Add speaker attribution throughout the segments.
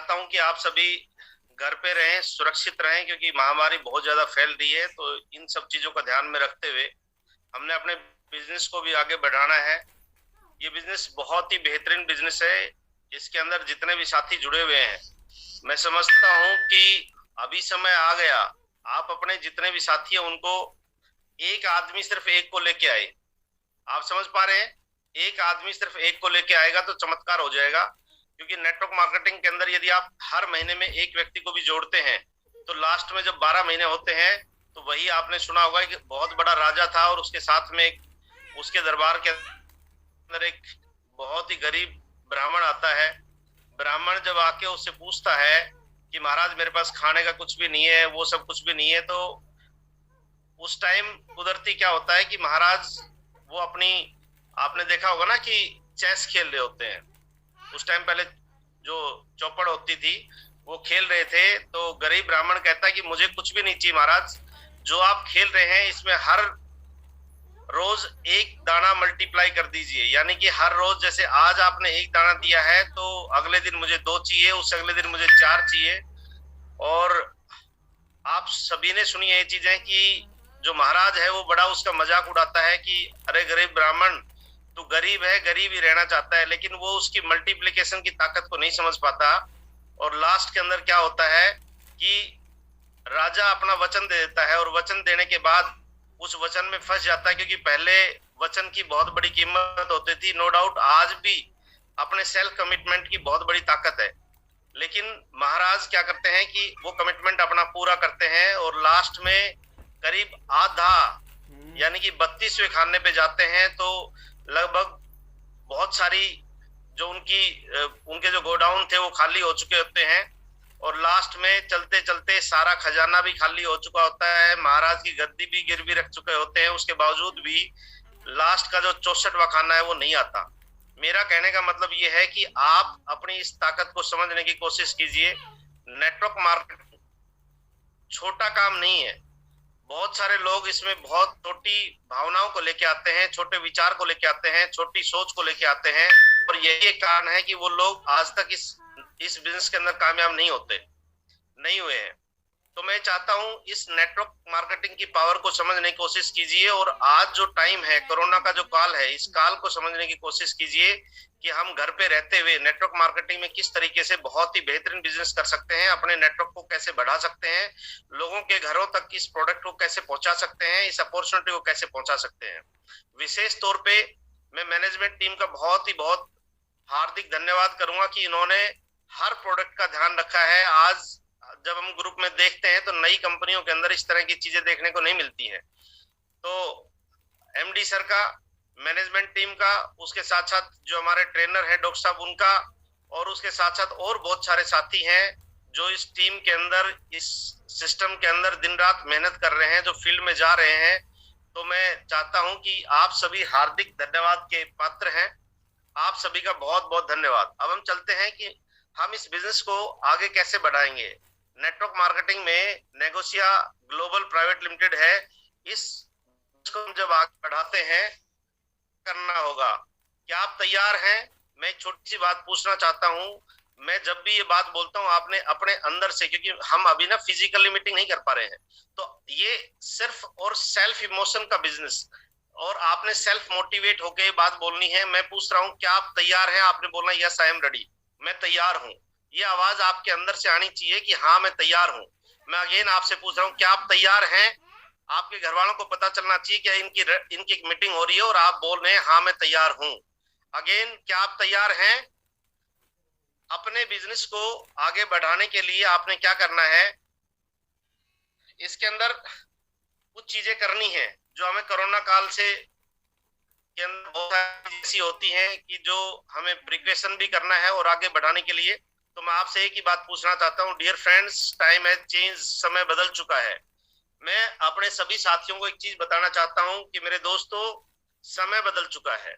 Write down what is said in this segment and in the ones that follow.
Speaker 1: चाहता हूं कि आप सभी घर पे रहें, सुरक्षित रहें, क्योंकि महामारी बहुत ज्यादा फैल रही है। तो इन सब चीजों का ध्यान में रखते हुए हमने अपने बिजनेस को भी आगे बढ़ाना है। ये बिजनेस बहुत ही बेहतरीन बिजनेस है। इसके अंदर जितने भी साथी जुड़े हुए हैं, मैं समझता हूं कि अभी समय आ गया। आप अपने जितने भी साथी हैं उनको, एक आदमी सिर्फ एक को लेके आए। आप समझ पा रहे हैं? एक आदमी सिर्फ एक को लेके आएगा तो चमत्कार हो जाएगा। क्योंकि नेटवर्क मार्केटिंग के अंदर यदि आप हर महीने में एक व्यक्ति को भी जोड़ते हैं तो लास्ट में जब 12 महीने होते हैं तो वही आपने सुना होगा कि बहुत बड़ा राजा था और उसके साथ में एक, उसके दरबार के अंदर एक बहुत ही गरीब ब्राह्मण आता है। ब्राह्मण जब आके उससे पूछता है कि महाराज मेरे पास खाने का कुछ भी नहीं है, वो सब कुछ भी नहीं है, तो उस टाइम कुदरती क्या होता है कि महाराज वो अपनी, आपने देखा होगा ना कि चेस खेल रहे होते हैं उस टाइम, पहले जो चौपड़ होती थी वो खेल रहे थे। तो गरीब ब्राह्मण कहता है कि मुझे कुछ भी नहीं चाहिए महाराज, जो आप खेल रहे हैं इसमें हर रोज एक दाना मल्टीप्लाई कर दीजिए। यानी कि हर रोज जैसे आज आपने एक दाना दिया है तो अगले दिन मुझे दो चाहिए, उससे अगले दिन मुझे चार चाहिए। और आप सभी ने सुनी ये चीजें कि जो महाराज है वो बड़ा उसका मजाक उड़ाता है कि अरे गरीब ब्राह्मण, तू गरीब है, गरीब ही रहना चाहता है, लेकिन वो उसकी मल्टीप्लिकेशन की ताकत को नहीं समझ पाता। और लास्ट के अंदर क्या होता है कि राजा अपना वचन दे देता है और वचन देने के बाद उस वचन में फंस जाता है, क्योंकि पहले वचन की बहुत बड़ी कीमत होती थी। नो डाउट आज भी अपने सेल्फ कमिटमेंट की बहुत बड़ी ताकत है, लेकिन महाराज क्या करते हैं कि वो कमिटमेंट अपना पूरा करते हैं और लास्ट में करीब आधा यानी कि 32वें खाने पे जाते हैं तो लगभग बहुत सारी जो उनके जो गोडाउन थे वो खाली हो चुके होते हैं और लास्ट में चलते चलते सारा खजाना भी खाली हो चुका होता है। महाराज की गद्दी भी गिरवी रख चुके होते हैं, उसके बावजूद भी लास्ट का जो 64वां खाना है वो नहीं आता। मेरा कहने का मतलब ये है कि आप अपनी इस ताकत को समझने की कोशिश कीजिए। नेटवर्क मार्केटिंग छोटा काम नहीं है। बहुत सारे लोग इसमें बहुत छोटी भावनाओं को लेके आते हैं, छोटे विचार को लेके आते हैं, छोटी सोच को लेके आते हैं, और यही एक कारण है कि वो लोग आज तक इस बिजनेस के अंदर कामयाब नहीं हुए हैं। तो मैं चाहता हूं इस नेटवर्क मार्केटिंग की पावर को समझने की कोशिश कीजिए और आज जो टाइम है, कोरोना का जो काल है, इस काल को समझने की कोशिश कीजिए कि हम घर पे रहते हुए नेटवर्क मार्केटिंग में किस तरीके से बहुत ही बेहतरीन बिजनेस कर सकते हैं, अपने नेटवर्क को कैसे बढ़ा सकते हैं, लोगों के घरों तक इस प्रोडक्ट को कैसे पहुंचा सकते हैं, इस अपॉर्चुनिटी को कैसे पहुंचा सकते हैं। विशेष तौर पे मैं मैनेजमेंट टीम का बहुत हार्दिक धन्यवाद करूंगा कि इन्होंने हर प्रोडक्ट का ध्यान रखा है। आज जब हम ग्रुप में देखते हैं तो नई कंपनियों के अंदर इस तरह की चीजें देखने को नहीं मिलती हैं। तो एमडी सर का, मैनेजमेंट टीम का, उसके साथ साथ जो हमारे ट्रेनर है डॉक्टर साहब उनका, और उसके साथ साथ और बहुत सारे साथी हैं जो इस टीम के अंदर, इस सिस्टम के अंदर दिन रात मेहनत कर रहे हैं, जो फील्ड में जा रहे हैं। तो मैं चाहता हूं कि आप सभी हार्दिक धन्यवाद के पात्र हैं। आप सभी का बहुत बहुत धन्यवाद। अब हम चलते हैं कि हम इस बिजनेस को आगे कैसे बढ़ाएंगे। नेटवर्क मार्केटिंग में नेगोशिया ग्लोबल प्राइवेट लिमिटेड है। इसको हम जब आगे बढ़ाते हैं करना होगा। क्या आप तैयार हैं? मैं एक छोटी सी बात पूछना चाहता हूं। मैं जब भी ये बात बोलता हूं आपने अपने अंदर से, क्योंकि हम अभी ना फिजिकली मीटिंग नहीं कर पा रहे हैं, तो ये सिर्फ और सेल्फ इमोशन का बिजनेस, और आपने सेल्फ मोटिवेट होके ये बात बोलनी है। मैं पूछ रहा हूं क्या आप तैयार हैं? आपने बोलना यस आई एम रेडी, मैं तैयार हूं। ये आवाज आपके अंदर से आनी चाहिए कि हाँ मैं तैयार हूं। मैं अगेन आपसे पूछ रहा हूं क्या आप तैयार हैं? आपके घर वालों को पता चलना चाहिए क्या इनकी मीटिंग हो रही है और आप बोल रहे हैं हाँ मैं तैयार हूं। अगेन क्या आप तैयार हैं? अपने बिजनेस को आगे बढ़ाने के लिए आपने क्या करना है, इसके अंदर कुछ चीजें करनी है जो हमें कोरोना काल से के अंदर बहुत सारी ऐसी होती हैं कि जो हमें प्रिकॉशन भी करना है और आगे बढ़ाने के लिए। तो मैं आपसे एक ही बात पूछना चाहता हूं, dear friends, time has change, समय बदल चुका है। मैं अपने सभी साथियों को एक चीज बताना चाहता हूं कि मेरे दोस्तों, समय बदल चुका है,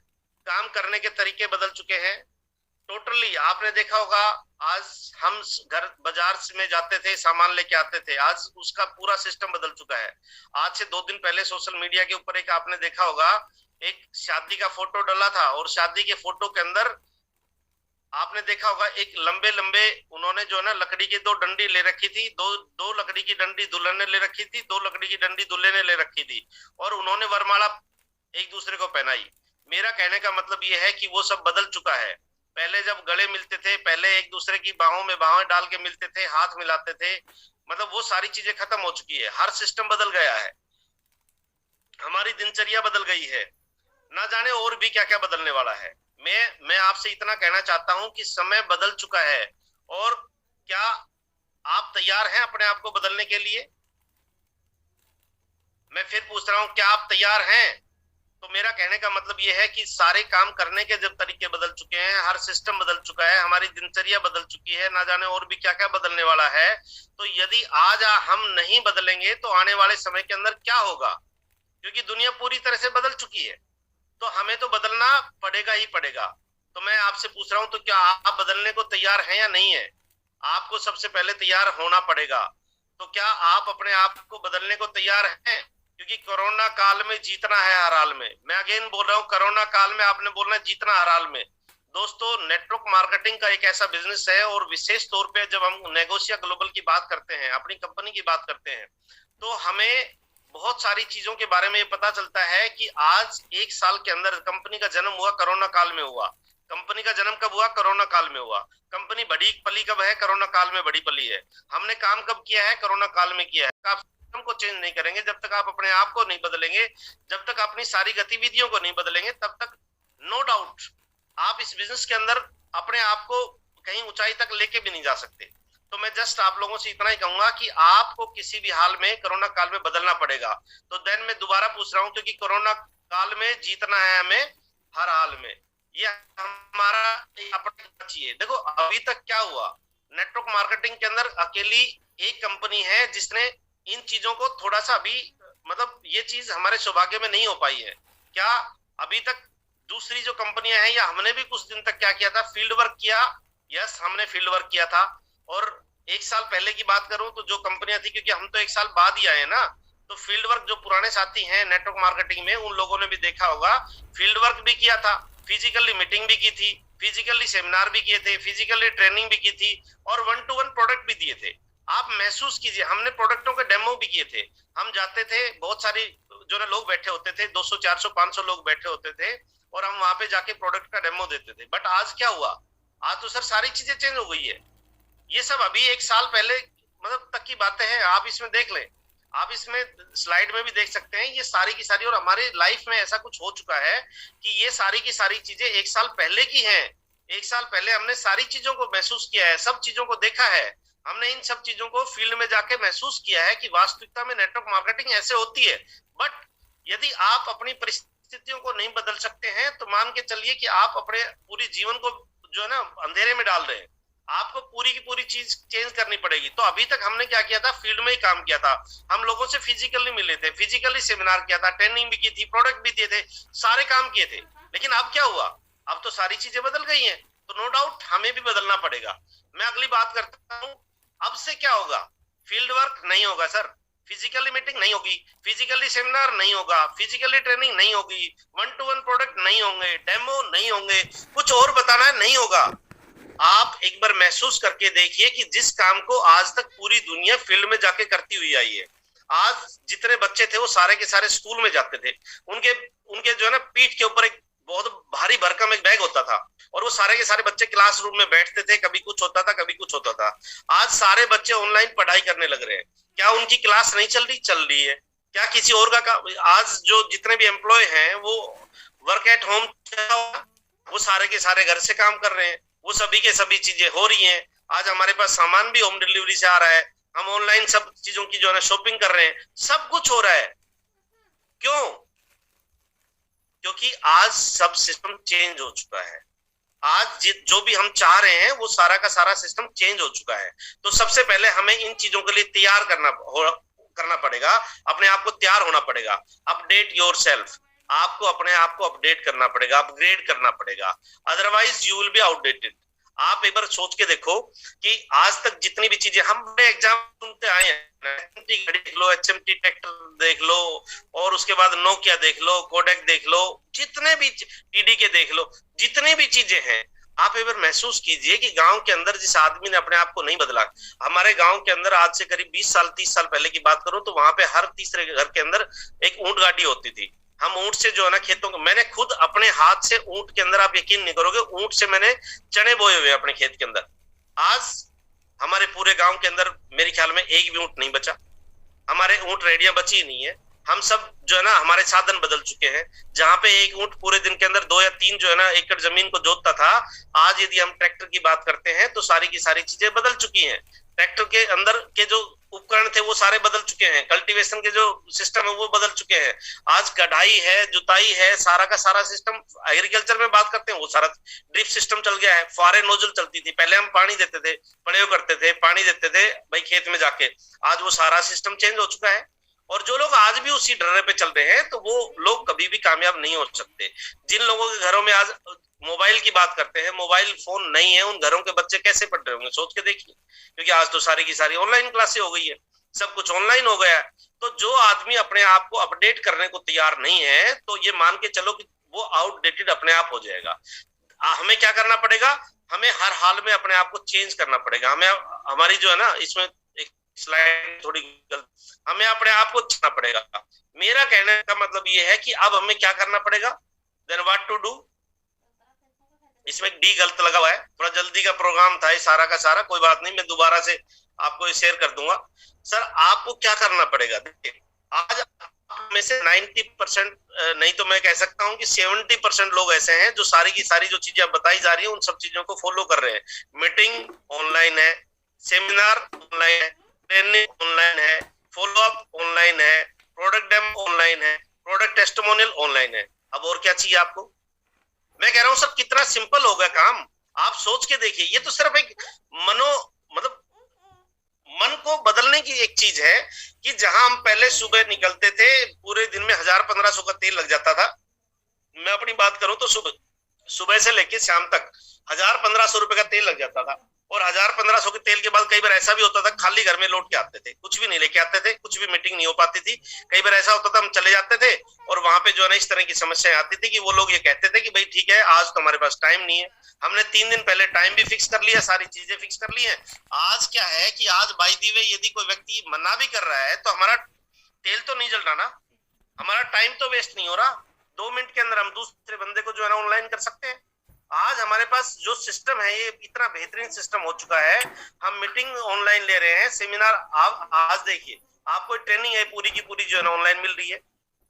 Speaker 1: काम करने के तरीके बदल चुके हैं टोटली। आपने देखा होगा आज हम घर बाजार में जाते थे, सामान लेके आते थे, आज उसका पूरा सिस्टम बदल चुका है। आज से 2 दिन पहले सोशल मीडिया के ऊपर एक आपने देखा होगा, एक शादी का फोटो डाला था और शादी के फोटो के अंदर आपने देखा होगा एक लंबे लंबे उन्होंने जो है ना लकड़ी की दो डंडी ले रखी थी, दो दो लकड़ी की डंडी दुल्हन ने ले रखी थी, दो लकड़ी की डंडी दूल्हे ने ले रखी थी, और उन्होंने वरमाला एक दूसरे को पहनाई। मेरा कहने का मतलब ये है कि वो सब बदल चुका है। पहले जब गले मिलते थे, पहले एक दूसरे की बाहों में बाहें डाल के मिलते थे, हाथ मिलाते थे, मतलब वो सारी चीजें खत्म हो चुकी है। हर सिस्टम बदल गया है, हमारी दिनचर्या बदल गई है, ना जाने और भी क्या क्या बदलने वाला है। मैं आपसे इतना कहना चाहता हूं कि समय बदल चुका है। और क्या आप तैयार हैं अपने आप को बदलने के लिए? मैं फिर पूछ रहा हूं, क्या आप तैयार हैं? तो मेरा कहने का मतलब यह है कि सारे काम करने के जब तरीके बदल चुके हैं, हर सिस्टम बदल चुका है, हमारी दिनचर्या बदल चुकी है, ना जाने और भी क्या क्या बदलने वाला है। तो यदि आज हम नहीं बदलेंगे तो आने वाले समय के अंदर क्या होगा? क्योंकि दुनिया पूरी तरह से बदल चुकी है, तो हमें तो बदलना पड़ेगा ही पड़ेगा। तो मैं आपसे पूछ रहा हूं, तो क्या आप बदलने को तैयार हैं या नहीं है? आपको सबसे पहले तैयार होना पड़ेगा। तो क्या आप अपने आप को बदलने को तैयार हैं? क्योंकि कोरोना काल में जीतना है हर हाल में। मैं अगेन बोल रहा हूँ, कोरोना काल में आपने बोलना है जीतना हर हाल में। दोस्तों, नेटवर्क मार्केटिंग का एक ऐसा बिजनेस है, और विशेष तौर पे जब हम नेगोशिया ग्लोबल की बात करते हैं, अपनी कंपनी की बात करते हैं, तो हमें बहुत सारी चीजों के बारे में ये पता चलता है कि आज एक साल के अंदर कंपनी का जन्म हुआ, कोरोना काल में हुआ। कंपनी का जन्म कब हुआ? कोरोना काल में हुआ। कंपनी बड़ी पली कब है? कोरोना काल में बड़ी पली है। हमने काम कब किया है? कोरोना काल में किया है। आप सिस्टम को चेंज नहीं करेंगे जब तक आप अपने आप को नहीं बदलेंगे, जब तक अपनी सारी गतिविधियों को नहीं बदलेंगे, तब तक नो डाउट आप इस बिजनेस के अंदर अपने आप को कहीं ऊंचाई तक लेके भी नहीं जा सकते। तो मैं जस्ट आप लोगों से इतना ही कहूंगा कि आपको किसी भी हाल में कोरोना काल में बदलना पड़ेगा। तो देन मैं दोबारा पूछ रहा हूं, क्योंकि कोरोना काल में जीतना है हमें हर हाल में, ये हमारा अपना चाहिए। देखो अभी तक क्या हुआ, नेटवर्क मार्केटिंग के अंदर अकेली एक कंपनी है जिसने इन चीजों को थोड़ा सा अभी, मतलब ये चीज हमारे सौभाग्य में नहीं हो पाई है। क्या अभी तक दूसरी जो कंपनियां हैं, या हमने भी कुछ दिन तक क्या किया था? फील्ड वर्क किया। यस, हमने फील्ड वर्क किया था। और एक साल पहले की बात करूं तो जो कंपनियां थी, क्योंकि हम तो एक साल बाद ही आए ना, तो फील्ड वर्क जो पुराने साथी हैं नेटवर्क मार्केटिंग में, उन लोगों ने भी देखा होगा, फील्ड वर्क भी किया था, फिजिकली मीटिंग भी की थी, फिजिकली सेमिनार भी किए थे, फिजिकली ट्रेनिंग भी की थी, और 1-to-1 प्रोडक्ट भी दिए थे। आप महसूस कीजिए, हमने प्रोडक्टों के डेमो भी किए थे। हम जाते थे, बहुत सारी जो ना लोग बैठे होते थे, 200 400 500 लोग बैठे होते थे, और हम वहां पे जाके प्रोडक्ट का डेमो देते थे। बट आज क्या हुआ? आज तो सर सारी चीजें चेंज हो गई है। ये सब अभी एक साल पहले मतलब तक की बातें हैं। आप इसमें देख लें, आप इसमें स्लाइड में भी देख सकते हैं, ये सारी की सारी। और हमारी लाइफ में ऐसा कुछ हो चुका है कि ये सारी की सारी चीजें एक साल पहले की हैं। एक साल पहले हमने सारी चीजों को महसूस किया है, सब चीजों को देखा है। हमने इन सब चीजों को फील्ड में जाके महसूस किया है कि वास्तविकता में नेटवर्क मार्केटिंग ऐसे होती है। बट यदि आप अपनी परिस्थितियों को नहीं बदल सकते हैं, तो मान के चलिए कि आप अपने पूरी जीवन को जो है ना अंधेरे में डाल रहे हैं। आपको पूरी की पूरी चीज चेंज करनी पड़ेगी। तो अभी तक हमने क्या किया था? फील्ड में ही काम किया था, हम लोगों से फिजिकली मिले थे, फिजिकली सेमिनार किया था, ट्रेनिंग भी की थी, प्रोडक्ट भी दिए थे, सारे काम किए थे। लेकिन अब क्या हुआ? अब तो सारी चीजें बदल गई हैं, तो नो डाउट हमें भी बदलना पड़ेगा। मैं अगली बात करता हूं, अब से क्या होगा? फील्ड वर्क नहीं होगा सर, फिजिकली मीटिंग नहीं होगी, फिजिकली सेमिनार नहीं होगा, फिजिकली ट्रेनिंग नहीं होगी, 1-to-1 प्रोडक्ट नहीं होंगे, डेमो नहीं होंगे, कुछ और बताना है नहीं होगा। आप एक बार महसूस करके देखिए कि जिस काम को आज तक पूरी दुनिया फील्ड में जाके करती हुई आई है, आज जितने बच्चे थे वो सारे के सारे स्कूल में जाते थे, उनके उनके जो है ना पीठ के ऊपर एक बहुत भारी भरकम एक बैग होता था, और वो सारे के सारे बच्चे क्लासरूम में बैठते थे, कभी कुछ होता था कभी कुछ होता था। आज सारे बच्चे ऑनलाइन पढ़ाई करने लग रहे हैं। क्या उनकी क्लास नहीं चल रही? चल रही है। क्या किसी और का आज जो जितने भी एम्प्लॉय हैं वो वर्क एट होम, वो सारे के सारे घर से काम कर रहे हैं, वो सभी के सभी चीजें हो रही हैं। आज हमारे पास सामान भी होम डिलीवरी से आ रहा है, हम ऑनलाइन सब चीजों की जो है ना शॉपिंग कर रहे हैं, सब कुछ हो रहा है। क्यों? क्योंकि आज सब सिस्टम चेंज हो चुका है। आज जो भी हम चाह रहे हैं वो सारा का सारा सिस्टम चेंज हो चुका है। तो सबसे पहले हमें इन चीजों के लिए तैयार करना पड़ेगा, अपने आप को तैयार होना पड़ेगा। अपडेट योरसेल्फ, आपको अपने आप को अपडेट करना पड़ेगा, अपग्रेड करना पड़ेगा, otherwise you will be outdated. आप एक बार सोच के देखो कि आज तक जितनी भी चीजें हम बड़े एग्जाम सुनते आए हैं, देख लो, HMT ट्रैक्टर देख लो, और उसके बाद नोकिया देख लो, कोडेक देख लो, जितने भी TDK देख लो, जितनी भी चीजें हैं, आप एक बार महसूस कीजिए कि गांव के अंदर जिस आदमी ने अपने आप को नहीं बदला, हमारे गांव के अंदर आज से करीब 20 साल 30 साल पहले की बात करूं तो वहां पे हर तीसरे घर के अंदर एक ऊंट गाड़ी होती थी। हम ऊंट से जो है ना खेतों को, मैंने खुद अपने हाथ से ऊंट के अंदर, आप यकीन नहीं करोगे, ऊंट से मैंने चने बोए हुए अपने खेत के अंदर। आज हमारे पूरे गांव के अंदर मेरे ख्याल में एक भी ऊंट नहीं बचा, हमारे ऊंट रेडियां बची ही नहीं है। हम सब जो है ना हमारे साधन बदल चुके हैं। जहां पे एक ऊंट पूरे दिन के अंदर 2 या 3 जो है ना एकड़ जमीन को जोतता था, आज यदि हम ट्रैक्टर की बात करते हैं तो सारी की सारी चीजें बदल चुकी हैं। ट्रैक्टर के अंदर के जो उपकरण थे वो सारे बदल चुके हैं, कल्टीवेशन के जो सिस्टम है वो बदल चुके हैं। आज कढ़ाई है, जुताई है, सारा का सारा सिस्टम, एग्रीकल्चर में बात करते हैं वो सारा ड्रिप सिस्टम चल गया है। फुहारे नोजल चलती थी, पहले हम पानी देते थे, प्रयोग करते थे, पानी देते थे भाई खेत में जाके। आज वो सारा सिस्टम चेंज हो चुका है। और जो लोग आज भी उसी डर्रे पे चल रहे हैं तो वो लोग कभी भी कामयाब नहीं हो सकते। जिन लोगों के घरों में आज मोबाइल की बात करते हैं, मोबाइल फोन नहीं है, उन घरों के बच्चे कैसे पढ़ रहे होंगे, सोच के देखिए। क्योंकि आज तो सारी की सारी ऑनलाइन क्लासें हो गई है, सब कुछ ऑनलाइन हो गया है। तो जो आदमी अपने आप को अपडेट करने को तैयार नहीं है तो ये मान के चलो कि वो आउटडेटेड अपने आप हो जाएगा। हमें क्या करना पड़ेगा, हमें हर हाल में अपने आप को चेंज करना पड़ेगा। हमें, हमारी जो है ना इसमें एक स्लाइड थोड़ी गलत, हमें अपने आप को चुनना पड़ेगा। मेरा कहने का मतलब ये है कि अब हमें क्या करना पड़ेगा, देन व्हाट टू डू। इसमें डी गलत लगा हुआ है, थोड़ा जल्दी का प्रोग्राम था ये सारा का सारा, कोई बात नहीं, मैं दोबारा से आपको ये शेयर कर दूंगा। सर आपको क्या करना पड़ेगा, देखिए आज में से 90% नहीं तो मैं कह सकता हूं कि 70% लोग ऐसे हैं जो सारी की सारी जो चीजें बताई जा रही है उन सब चीजों को फॉलो कर रहे हैं। मीटिंग ऑनलाइन है, सेमिनार ऑनलाइन है, ट्रेनिंग ऑनलाइन है, फॉलो अप ऑनलाइन है, प्रोडक्ट डेमो ऑनलाइन है, प्रोडक्ट टेस्टिमोनियल ऑनलाइन है। अब और क्या चाहिए आपको। मैं कह रहा हूं सर कितना सिंपल हो गया काम, आप सोच के देखिए। ये तो सिर्फ एक मनो मतलब मन को बदलने की एक चीज है कि जहां हम पहले सुबह निकलते थे, पूरे दिन में 1000-1500 का तेल लग जाता था। मैं अपनी बात करूं तो सुबह सुबह से लेके शाम तक 1000-1500 रुपए का तेल लग जाता था। और 1000-1500 के तेल के बाद कई बार ऐसा भी होता था खाली घर में लौट के आते थे, कुछ भी नहीं लेके आते थे, कुछ भी मीटिंग नहीं हो पाती थी। कई बार ऐसा होता था हम चले जाते थे और वहां पे जो है ना इस तरह की समस्याएं आती थी कि वो लोग ये कहते थे कि भाई ठीक है आज तो हमारे पास टाइम नहीं है। हमने 3 दिन पहले टाइम भी फिक्स कर लिया, सारी चीजें फिक्स कर ली है। आज क्या है कि आज बाय द वे यदि कोई व्यक्ति मना भी कर रहा है तो हमारा तेल तो नहीं जल रहा ना, हमारा टाइम तो वेस्ट नहीं हो रहा। 2 मिनट के अंदर हम दूसरे बंदे को जो है ना ऑनलाइन कर सकते हैं। आज हमारे पास जो सिस्टम है ये इतना बेहतरीन सिस्टम हो चुका है, हम मीटिंग ऑनलाइन ले रहे हैं, सेमिनार आप आज देखिए, आपको ट्रेनिंग है पूरी की पूरी जो है ना ऑनलाइन मिल रही है।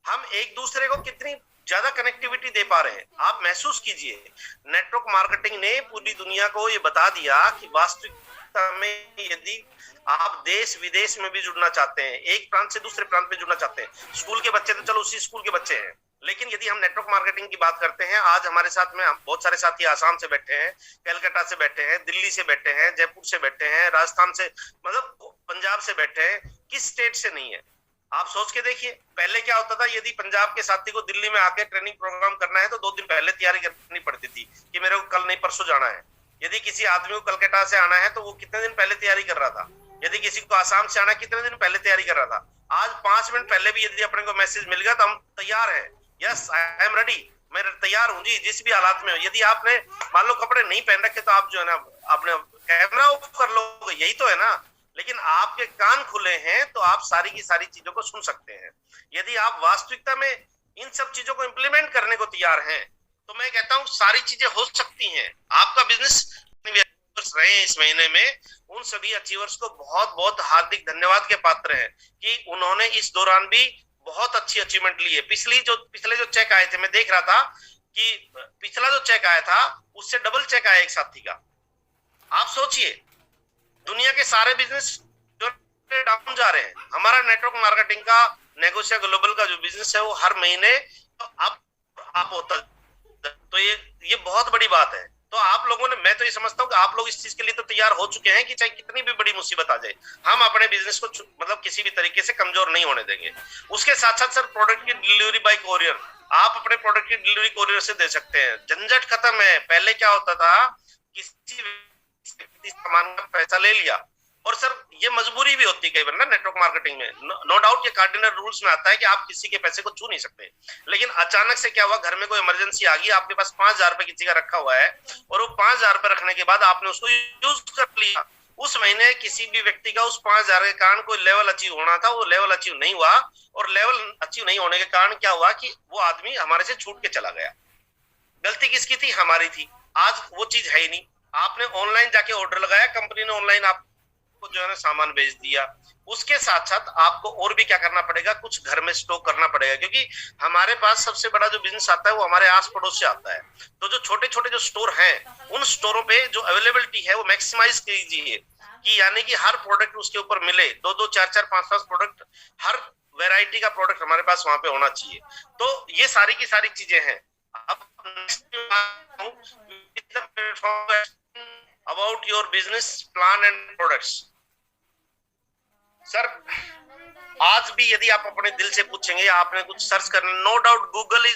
Speaker 1: हम एक दूसरे को कितनी ज्यादा कनेक्टिविटी दे पा रहे हैं, आप महसूस कीजिए। नेटवर्क मार्केटिंग ने पूरी दुनिया को ये बता दिया कि वास्तविकता में यदि आप देश विदेश में भी जुड़ना चाहते हैं, एक प्रांत से दूसरे प्रांत में जुड़ना चाहते हैं, स्कूल के बच्चे तो चलो उसी स्कूल के बच्चे हैं, लेकिन यदि हम नेटवर्क मार्केटिंग की बात करते हैं, आज हमारे साथ में बहुत सारे साथी आसाम से बैठे हैं, कलकत्ता से बैठे हैं, दिल्ली से बैठे हैं, जयपुर से बैठे हैं, राजस्थान से, मतलब पंजाब से बैठे हैं, किस स्टेट से नहीं है। आप सोच के देखिए, पहले क्या होता था, यदि पंजाब के साथी को दिल्ली में आके ट्रेनिंग प्रोग्राम करना है तो 2 दिन पहले तैयारी करनी पड़ती थी कि मेरे को कल नहीं परसों जाना है। यदि किसी आदमी को कलकत्ता से आना है तो वो कितने दिन पहले तैयारी कर रहा था। यदि किसी को आसाम से आना, कितने दिन पहले तैयारी कर रहा था। आज 5 मिनट पहले भी यदि अपने को मैसेज मिल गया तो हम तैयार हैं, यस आई एम रेडी, मैं तैयार हूं जी, जिस भी हालात में हो। यदि आपने मान लो कपड़े नहीं पहन रखे तो आप जो है ना अपने कैमरा ऑफ कर लो, यही तो है ना। लेकिन आपके कान खुले हैं तो आप सारी की सारी चीजों को सुन सकते हैं। यदि आप वास्तविकता में इन सब चीजों को इंप्लीमेंट करने को तैयार हैं तो मैं कहता हूं सारी चीजें हो सकती हैं। आपका बिजनेस रहे इस महीने में, उन सभी अचीवर्स को बहुत बहुत हार्दिक धन्यवाद के पात्र हैं कि उन्होंने इस दौरान भी बहुत अच्छी अचीवमेंट ली है। पिछले जो चेक आए थे, मैं देख रहा था कि पिछला जो चेक आया था उससे डबल चेक आया एक साथी का। आप सोचिए, दुनिया के सारे बिजनेस जो डाउन जा रहे हैं, हमारा नेटवर्क मार्केटिंग का नेगोशिया ग्लोबल का जो बिजनेस है वो हर महीने आप होता, तो ये बहुत बड़ी बात है। तो आप लोगों ने, मैं तो ये समझता हूँ कि आप लोग इस चीज के लिए तो तैयार हो चुके हैं कि चाहे कितनी भी बड़ी मुसीबत आ जाए, हम अपने बिजनेस को मतलब किसी भी तरीके से कमजोर नहीं होने देंगे। उसके साथ साथ सर प्रोडक्ट की डिलीवरी बाय कोरियर, आप अपने प्रोडक्ट की डिलीवरी कोरियर से दे सकते हैं, झंझट खत्म है। पहले क्या होता था, किसी सामान का पैसा ले लिया, और सर ये मजबूरी भी होती है कई बार ना नेटवर्क मार्केटिंग में, नो डाउट ये कार्डिनल रूल्स में आता है कि आप किसी के पैसे को छू नहीं सकते, लेकिन अचानक से क्या हुआ, घर में कोई इमरजेंसी आ गई, आपके पास 5,000 रुपए किसी का रखा हुआ है और वो 5,000 रुपए रखने के बाद आपने उसको यूज कर लिया। उस महीने किसी भी व्यक्ति का उस 5,000 के कारण कोई लेवल अचीव होना था, वो लेवल अचीव नहीं हुआ, और लेवल अचीव नहीं होने के कारण क्या हुआ कि वो आदमी हमारे से छूट के चला गया। गलती किसकी थी? हमारी थी। आज वो चीज है ही नहीं। आपने ऑनलाइन जाके ऑर्डर लगाया, कंपनी ने ऑनलाइन आपको जो है ना सामान भेज दिया। उसके साथ साथ आपको और भी क्या करना पड़ेगा, कुछ घर में स्टॉक करना पड़ेगा, क्योंकि हमारे पास सबसे बड़ा जो बिजनेस आता है वो हमारे आस पड़ोस से आता है। तो जो छोटे छोटे जो स्टोर हैं, उन स्टोरों पे जो अवेलेबिलिटी है वो मैक्सिमाइज कीजिए, कि यानी कि हर प्रोडक्ट उसके ऊपर मिले, 2-2, 4-4, 5-5 प्रोडक्ट, हर वेराइटी का प्रोडक्ट हमारे पास वहां पे होना चाहिए। तो ये सारी की सारी चीजें हैं। अब about your business plan and products. Sir आज भी यदि आप अपने दिल से पूछेंगे, आपने कुछ सर्च करना, नो डाउट गूगल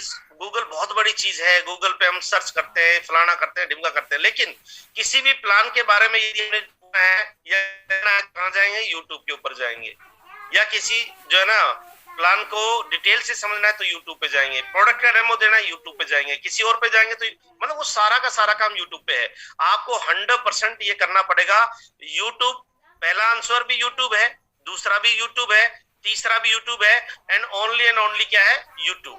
Speaker 1: बहुत बड़ी चीज है, गूगल पे हम सर्च करते हैं, फलाना करते हैं, ढिमका करते हैं, लेकिन किसी भी प्लान के बारे में यदि हमने है या कहाँ जाएंगे, यूट्यूब के ऊपर जाएंगे, या किसी जो है ना प्लान को डिटेल से समझना है तो यूट्यूब पे जाएंगे, प्रोडक्ट का डेमो देना है यूट्यूब पे जाएंगे, किसी और पे जाएंगे तो मतलब वो सारा का सारा काम यूट्यूब पे है। आपको 100% ये करना पड़ेगा। यूट्यूब, पहला आंसर भी यूट्यूब है, दूसरा भी यूट्यूब है, तीसरा भी यूट्यूब है, एंड ओनली क्या है, यूट्यूब।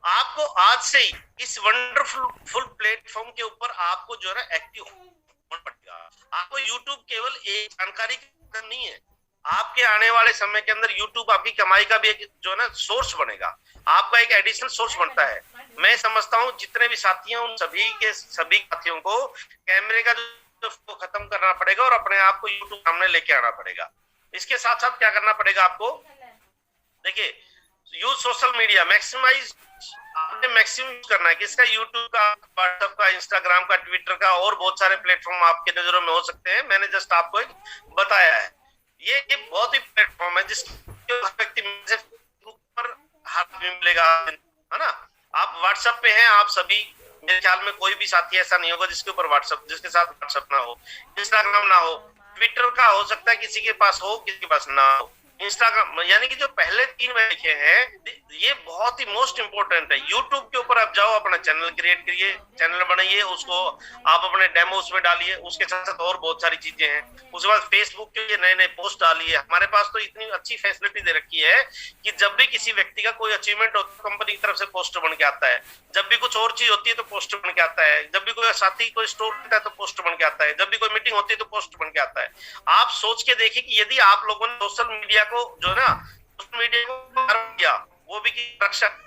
Speaker 1: आपको आज से ही इस वंडरफुल प्लेटफॉर्म के ऊपर आपको जो है ना एक्टिव होना पड़ेगा। आपको यूट्यूब केवल एक जानकारी नहीं है, आपके आने वाले समय के अंदर यूट्यूब आपकी कमाई का भी एक जो है ना सोर्स बनेगा, आपका एक एडिशनल सोर्स बनता है। मैं समझता हूँ जितने भी साथी हैं उन सभी साथियों को कैमरे का जो खत्म करना पड़ेगा और अपने आप को यूट्यूब सामने लेके आना पड़ेगा। इसके साथ साथ क्या करना पड़ेगा आपको, देखिए यूज सोशल मीडिया, मैक्सिमाइज, आपने मैक्सिमम यूज करना है किसका, यूट्यूब का, व्हाट्सएप का, इंस्टाग्राम का, ट्विटर का, और बहुत सारे प्लेटफॉर्म आपके नजरों में हो सकते हैं। मैंने जस्ट आपको एक बताया है। ये बहुत ही प्लेटफॉर्म है जिसके व्यक्ति पर हाथ में मिलेगा, है ना। आप व्हाट्सएप पे हैं, आप सभी, मेरे ख्याल में कोई भी साथी ऐसा नहीं होगा जिसके ऊपर व्हाट्सएप, जिसके साथ व्हाट्सएप ना हो, इंस्टाग्राम ना हो, ट्विटर का हो सकता है किसी के पास हो, किसी के पास ना हो, इंस्टाग्राम, यानी कि जो पहले 3 लिखे हैं ये बहुत ही मोस्ट इंपोर्टेंट है। यूट्यूब के ऊपर आप जाओ, अपना चैनल क्रिएट करिए, चैनल बनाइए, उसको आप अपने डेमो उसमें डालिए, उसके साथ साथ और बहुत सारी चीजें हैं। उसके बाद फेसबुक के लिए नए नए पोस्ट डालिए। हमारे पास तो इतनी अच्छी फैसिलिटी दे रखी है कि जब भी किसी व्यक्ति का कोई अचीवमेंट होता है कंपनी की तरफ से पोस्टर बन के आता है, जब भी कुछ और चीज होती है तो पोस्टर बन के आता है, जब भी कोई साथी कोई स्टोर करता है तो पोस्टर बन के आता है, जब भी कोई मीटिंग होती है तो पोस्टर बन के आता है। आप सोच के देखिए कि यदि आप लोगों ने सोशल मीडिया को जो है ना, सोशल मीडिया को किया, वो भी की रक्षक,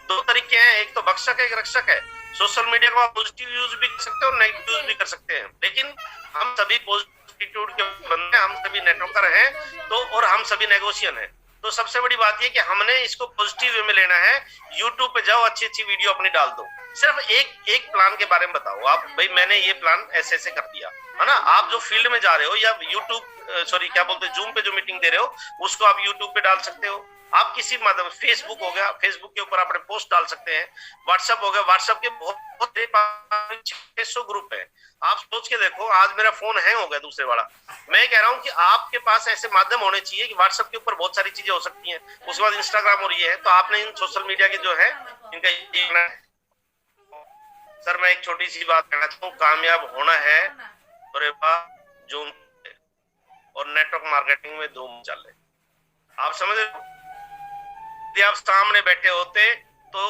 Speaker 1: 2 तरीके हैं, एक तो भक्षक है, एक रक्षक है। सोशल मीडिया को आप पॉजिटिव यूज भी कर सकते हो और नेगेटिव यूज भी कर सकते हैं, लेकिन हम सभी पॉजिटिव के बंदे, हम सभी नेटवर्कर हैं, तो और हम सभी नेगोशिएशन है। तो सबसे बड़ी बात ये कि हमने इसको पॉजिटिव वे में लेना है। यूट्यूब पे जाओ, अच्छी अच्छी वीडियो अपनी डाल दो, सिर्फ एक प्लान के बारे में बताओ आप, भाई मैंने ये प्लान ऐसे ऐसे कर दिया, है ना। आप जो फील्ड में जा रहे हो या यूट्यूब क्या बोलते हैं, जूम पे जो मीटिंग दे रहे हो उसको आप यूट्यूब पे डाल सकते हो। आप किसी माध्यम, फेसबुक हो गया, फेसबुक के ऊपर अपने पोस्ट डाल सकते हैं। व्हाट्सएप हो गया, व्हाट्सएप के बहुत 600 ग्रुप है। आप सोच के देखो, आज मेरा फोन हैंग हो गया दूसरे वाला। मैं कह रहा हूँ कि आपके पास ऐसे माध्यम होने चाहिए कि व्हाट्सएप के ऊपर बहुत सारी चीजें हो सकती हैं, उसके बाद इंस्टाग्राम और ये है, तो आपने इन सोशल मीडिया के जो है इनका। सर मैं एक छोटी सी बात कहना चाहूँ, कामयाब होना है जून और नेटवर्क मार्केटिंग में धूम चले। आप समझ रहे हो, यदि आप सामने बैठे होते तो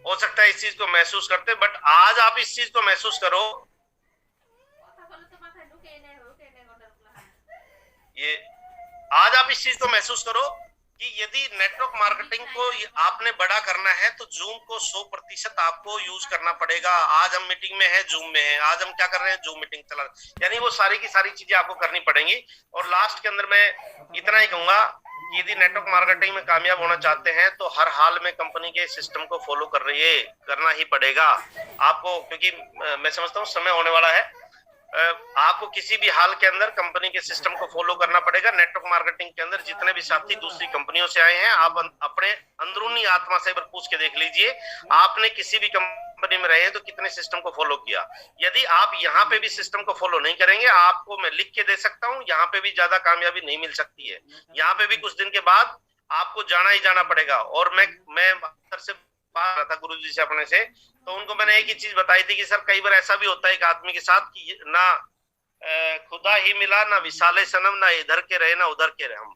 Speaker 1: हो सकता है इस चीज को महसूस करते, बट आज आप इस चीज को महसूस करो, ये आज आप इस चीज को महसूस करो कि यदि नेटवर्क मार्केटिंग को आपने बड़ा करना है तो जूम को 100% आपको यूज करना पड़ेगा। आज हम मीटिंग में है, जूम में है, आज हम क्या कर रहे हैं, जूम मीटिंग चला, यानी वो सारी की सारी चीजें आपको करनी पड़ेंगी। और लास्ट के अंदर मैं इतना ही कहूंगा, यदि नेटवर्क मार्केटिंग में कामयाब होना चाहते हैं तो हर हाल में कंपनी के सिस्टम को फॉलो करना ही पड़ेगा आपको, क्योंकि मैं समझता हूँ समय होने वाला है। आपको किसी भी हाल के अंदर कंपनी के सिस्टम को फॉलो करना पड़ेगा। नेटवर्क मार्केटिंग के अंदर जितने भी साथी दूसरी कंपनियों से आए हैं, आप अपने अंदरूनी आत्मा से एक बार पूछ के देख लीजिए, आपने किसी भी कंपनी कंपनी में रहे तो कितने सिस्टम को फॉलो किया। यदि आप यहाँ पे भी सिस्टम को फॉलो नहीं करेंगे, आपको मैं लिख के दे सकता हूँ, यहाँ पे भी ज्यादा कामयाबी नहीं मिल सकती है। यहाँ पे भी कुछ दिन के बाद आपको जाना ही जाना पड़ेगा। और मैं अक्सर से बात रहा था गुरुजी से अपने से, तो उनको मैंने एक ही चीज बताई थी कि सर कई बार ऐसा भी होता है एक आदमी के साथ कि ना खुदा ही मिला, ना विशाले सनम, ना इधर के रहे ना उधर के रहे हम।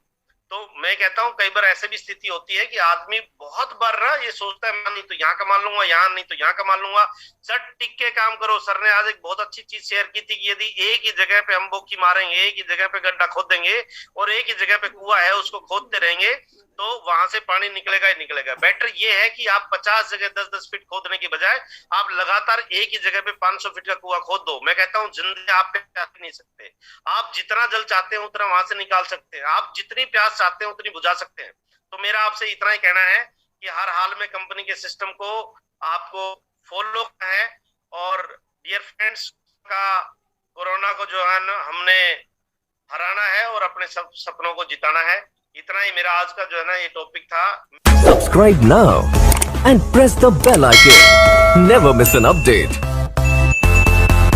Speaker 1: तो मैं कहता हूँ कई बार ऐसे भी स्थिति होती है कि आदमी बहुत बार ना ये सोचता है नहीं तो यहाँ कमा लूंगा, यहाँ नहीं तो यहाँ कमा लूंगा। सर टिक के काम करो। सर ने आज एक बहुत अच्छी चीज शेयर की थी कि यदि एक ही जगह पे हम बोकी मारेंगे, एक ही जगह पे गड्ढा खोद देंगे और एक ही जगह पे कुआं है उसको खोदते रहेंगे तो वहां से पानी निकलेगा ही निकलेगा। बेटर ये है कि आप 50 जगह 10-10 फीट खोदने की बजाय आप लगातार एक ही जगह पे 500 फीट का कुआं खोद दो। मैं कहता हूँ जिंदगी आप प्यास नहीं सकते, आप जितना जल चाहते हैं उतना वहां से निकाल सकते हैं, आप जितनी प्यास चाहते हैं उतनी बुझा सकते हैं। तो मेरा आपसे इतना ही कहना है कि हर हाल में कंपनी के सिस्टम को आपको फॉलो करना है। और डियर फ्रेंड्स, का कोरोना को जो है ना हमने हराना है और अपने सब सपनों को जिताना है। इतना ही मेरा आज का जो है ना ये टॉपिक था।
Speaker 2: Subscribe now and press the bell icon. Never miss an update.